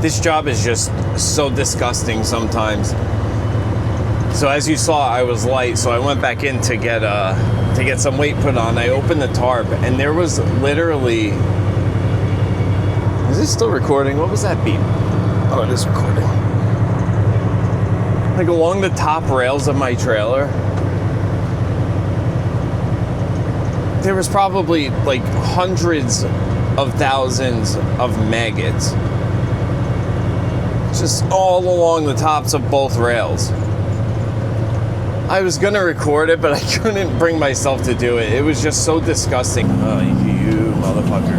This job is just so disgusting sometimes. So as you saw, I was light, so I went back in to get some weight put on. I opened the tarp, and there was literally... Is this still recording? What was that beep? Oh, it is recording. Like along the top rails of my trailer, there was probably like hundreds of thousands of maggots. Just all along the tops of both rails. I was gonna record it, but I couldn't bring myself to do it. It was just so disgusting. Oh, you motherfucker.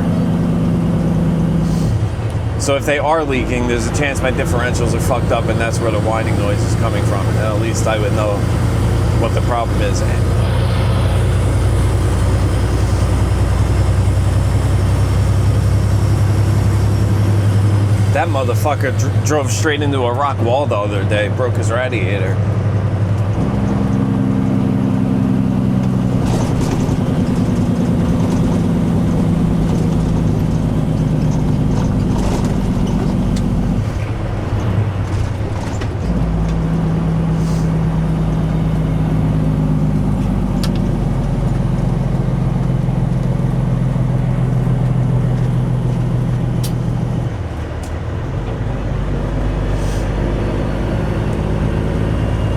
So if they are leaking, there's a chance my differentials are fucked up, and that's where the whining noise is coming from. And at least I would know what the problem is. That motherfucker drove straight into a rock wall the other day, broke his radiator.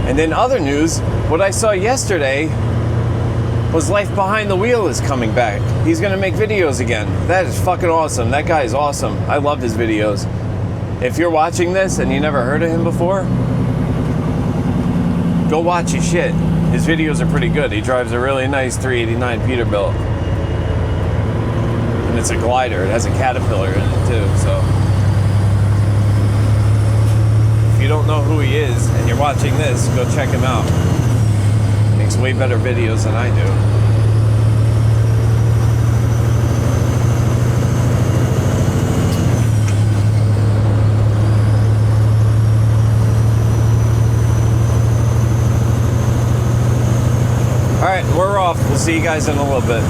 And in other news, what I saw yesterday was Life Behind the Wheel is coming back. He's gonna make videos again. That is fucking awesome. That guy is awesome. I love his videos. If you're watching this and you never heard of him before, go watch his shit. His videos are pretty good. He drives a really nice 389 Peterbilt. And it's a glider. It has a Caterpillar in it too, so. If you don't know who he is and you're watching this, go check him out. He makes way better videos than I do. All right, we're off. We'll see you guys in a little bit.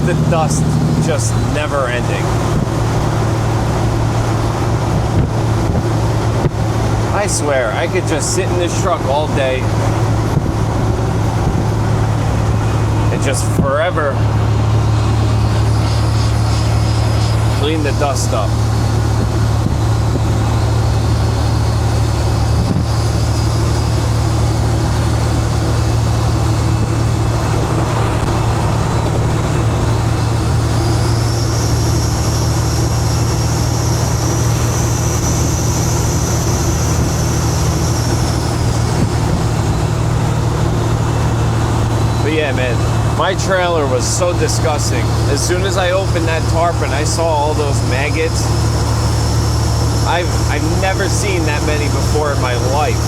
The dust just never ending. I swear, I could just sit in this truck all day and just forever clean the dust up. My trailer was so disgusting. As soon as I opened that tarp and I saw all those maggots, I've never seen that many before in my life.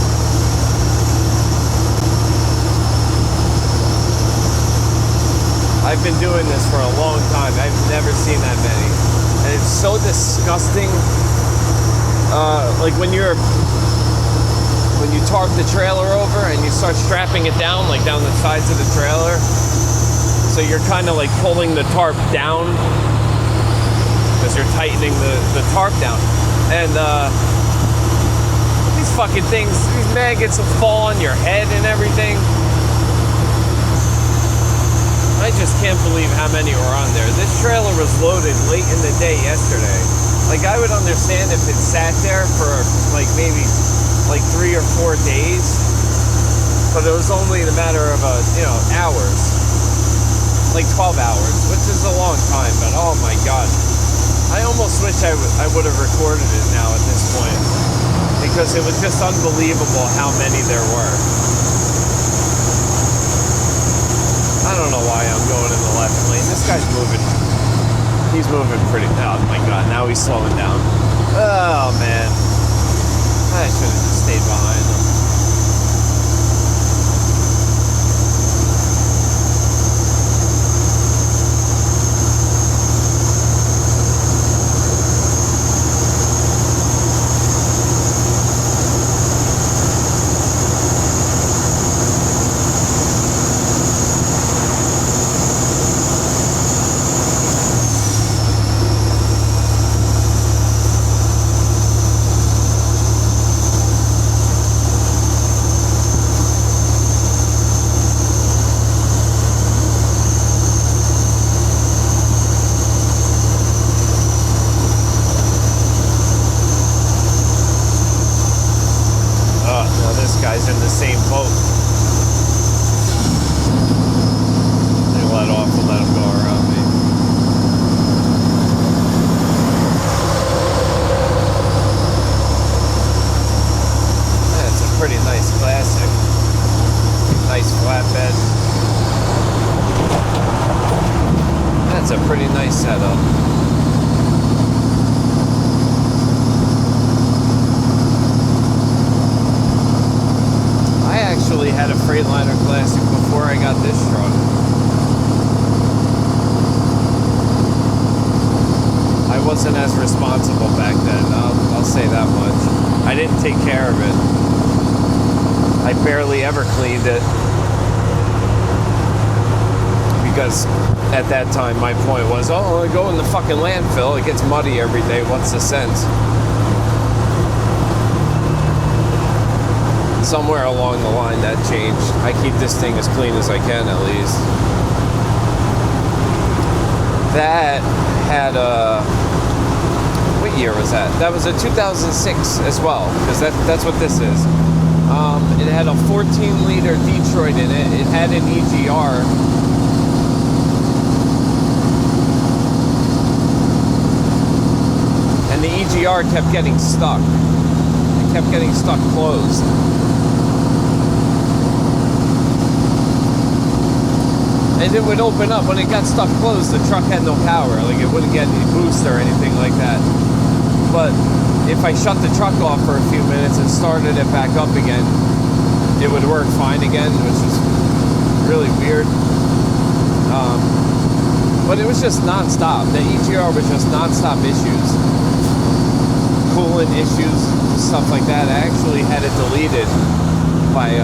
I've been doing this for a long time. I've never seen that many. And it's so disgusting. Like when you tarp the trailer over and you start strapping it down, like down the sides of the trailer. So you're kind of like pulling the tarp down because you're tightening the tarp down. And these fucking things, these maggots will fall on your head and everything. I just can't believe how many were on there. This trailer was loaded late in the day yesterday. Like, I would understand if it sat there for like maybe like 3 or 4 days, but it was only a matter of hours, like 12 hours, which is a long time. But oh my god, I almost wish I would have recorded it now at this point, because it was just unbelievable how many there were. I don't know why I'm going in the left lane. This guy's moving. He's moving pretty. Oh my god, now he's slowing down. Oh man, I should have just stayed behind him. Guy's in the same boat. They let off and let him go around me. That's a pretty nice classic. Nice flatbed. That's a pretty nice setup. Actually had a Freightliner Classic before I got this truck. I wasnwasn't as responsible back then. I'll say that much. I didn't take care of it. I barely ever cleaned it. Because at that time, my point was, oh, I go in the fucking landfill. It gets muddy every day. What's the sense? Somewhere along the line, that changed. I keep this thing as clean as I can, at least. That had a... What year was that? That was a 2006 as well, because that's what this is. It had a 14-liter Detroit in it. It had an EGR. And the EGR kept getting stuck. It kept getting stuck closed. And it would open up. When it got stuck closed, the truck had no power. Like, it wouldn't get any boost or anything like that. But if I shut the truck off for a few minutes and started it back up again, it would work fine again, which is really weird. But it was just non-stop. The EGR was just non-stop issues. Coolant issues, stuff like that. I actually had it deleted by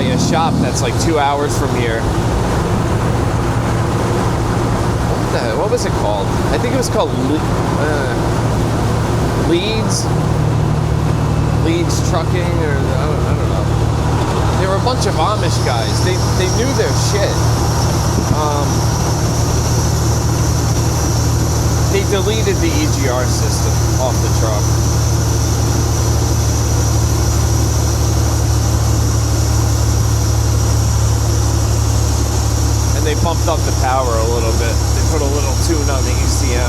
a shop that's like 2 hours from here. What was it called? I think it was called Leeds Trucking, or I don't know. They were a bunch of Amish guys. They knew their shit. They deleted the EGR system off the truck. And they bumped up the power a little bit. They put a little tune on the ECM.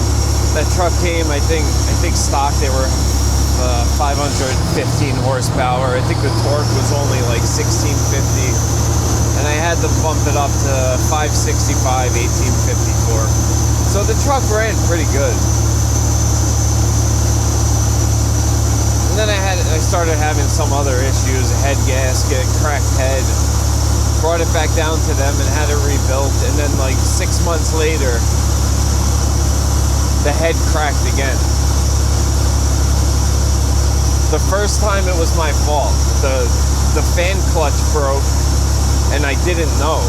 That truck came, I think stock, they were 515 horsepower. I think the torque was only like 1650. And and I had to bump it up to 565, 1850 torque. So the truck ran pretty good. And then I started having some other issues, a head gasket, cracked head. Brought it back down to them and had it rebuilt. And then like 6 months later, the head cracked again. The first time it was my fault. The fan clutch broke and I didn't know.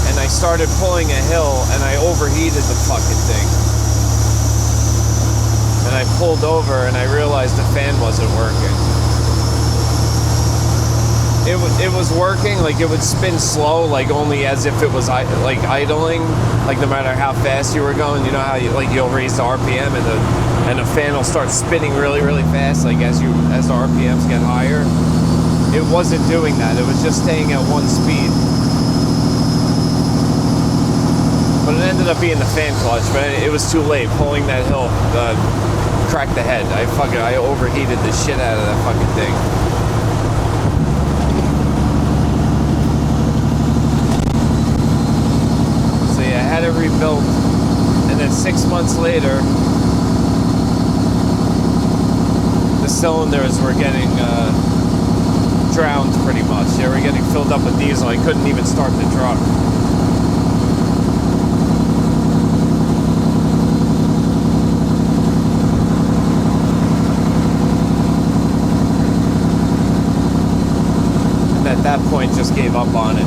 And I started pulling a hill and I overheated the fucking thing. And I pulled over and I realized the fan wasn't working. It was working, like it would spin slow, like only as if it was like idling, like no matter how fast you were going. You know how you'll raise the RPM and the fan will start spinning really, really fast, like as the RPMs get higher. It wasn't doing that. It was just staying at one speed. But it ended up being the fan clutch, but it was too late. Pulling that hill cracked the head. I overheated the shit out of that fucking thing. So yeah, I had it rebuilt, and then 6 months later, the cylinders were getting drowned pretty much. They were getting filled up with diesel. I couldn't even start the truck. At that point just gave up on it.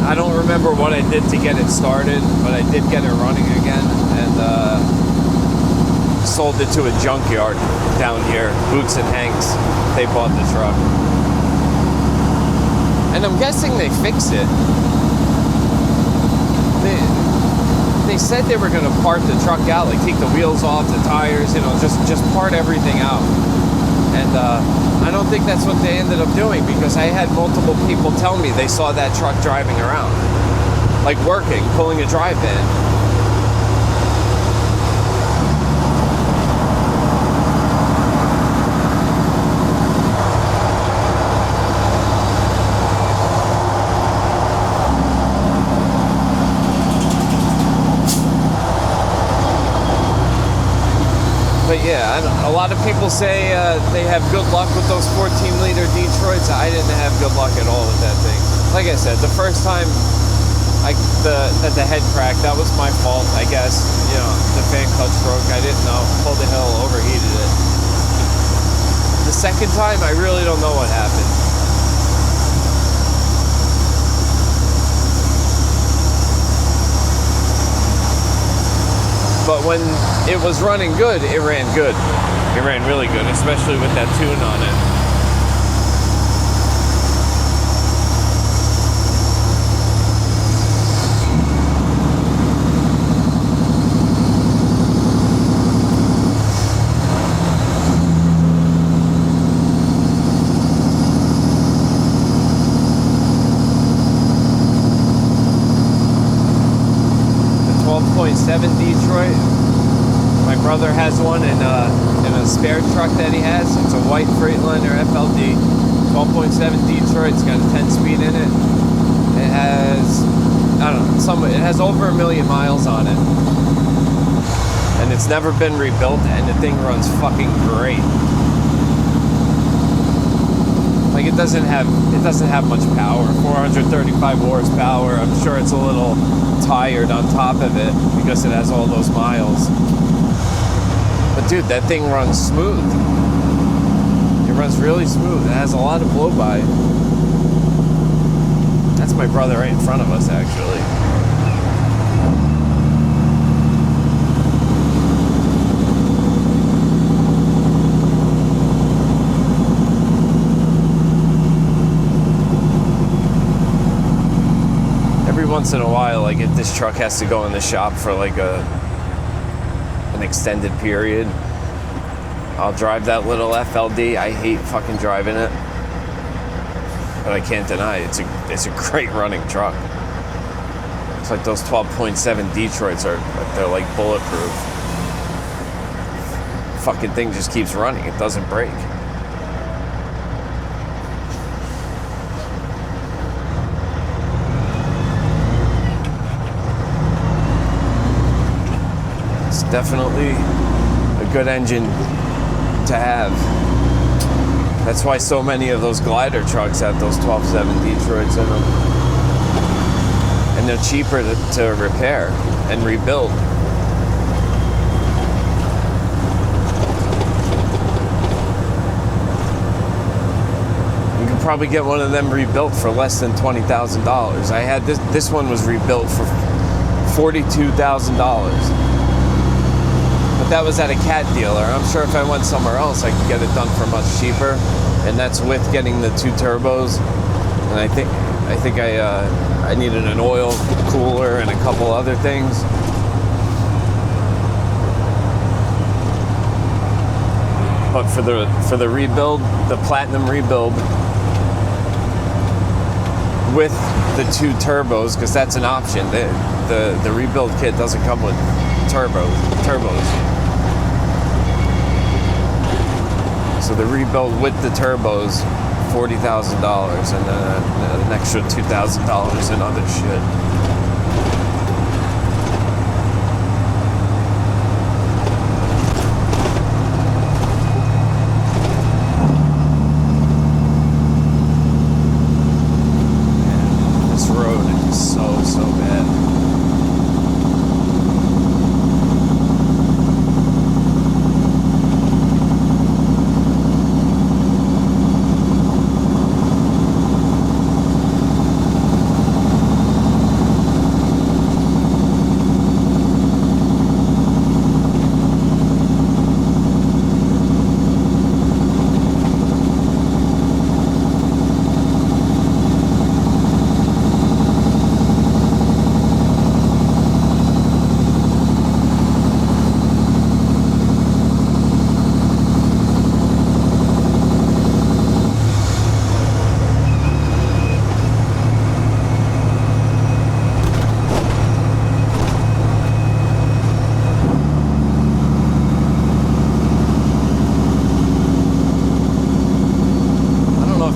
I don't remember what I did to get it started, but I did get it running again, and sold it to a junkyard down here, Boots and Hanks. They bought the truck. And I'm guessing they fixed it. They said they were gonna part the truck out, like take the wheels off, the tires, just part everything out. And I don't think that's what they ended up doing, because I had multiple people tell me they saw that truck driving around, like working, pulling a drive in. But yeah, a lot of people say they have good luck with those 14-liter Detroits. I didn't have good luck at all with that thing. Like I said, the first time that the head cracked, that was my fault, I guess. The fan clutch broke. I didn't know. Pulled the hill, overheated it. The second time, I really don't know what happened. But when it was running good, it ran good. It ran really good, especially with that tune on it. The 12.7 Detroit. My brother has one in a spare truck that he has. It's a white Freightliner FLD, 12.7 Detroit. It's got a 10-speed in it. It has, I don't know, it has over 1 million miles on it, and it's never been rebuilt. And the thing runs fucking great. Like it doesn't have much power. 435 horsepower. I'm sure it's a little tired on top of it because it has all those miles. But dude, that thing runs smooth. It runs really smooth. It has a lot of blow-by. That's my brother right in front of us, actually. Every once in a while, like if this truck has to go in the shop for like an extended period, I'll drive that little FLD. I hate fucking driving it, but I can't deny it's a great running truck. It's like those 12.7 Detroits they're like bulletproof. Fucking thing just keeps running. It doesn't break. definitely a good engine to have. That's why so many of those glider trucks have those 12.7 Detroits in them. And they're cheaper to repair and rebuild. You can probably get one of them rebuilt for less than $20,000. I had this one was rebuilt for $42,000. But that was at a cat dealer. I'm sure if I went somewhere else, I could get it done for much cheaper. And that's with getting the 2 turbos. And I think I needed an oil cooler and a couple other things. But for the rebuild, the Platinum rebuild with the 2 turbos, because that's an option. The rebuild kit doesn't come with turbos. So the rebuild with the turbos, $40,000, and then an extra $2,000 in other shit. Man, this road is so bad.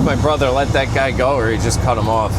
My brother let that guy go, or he just cut him off.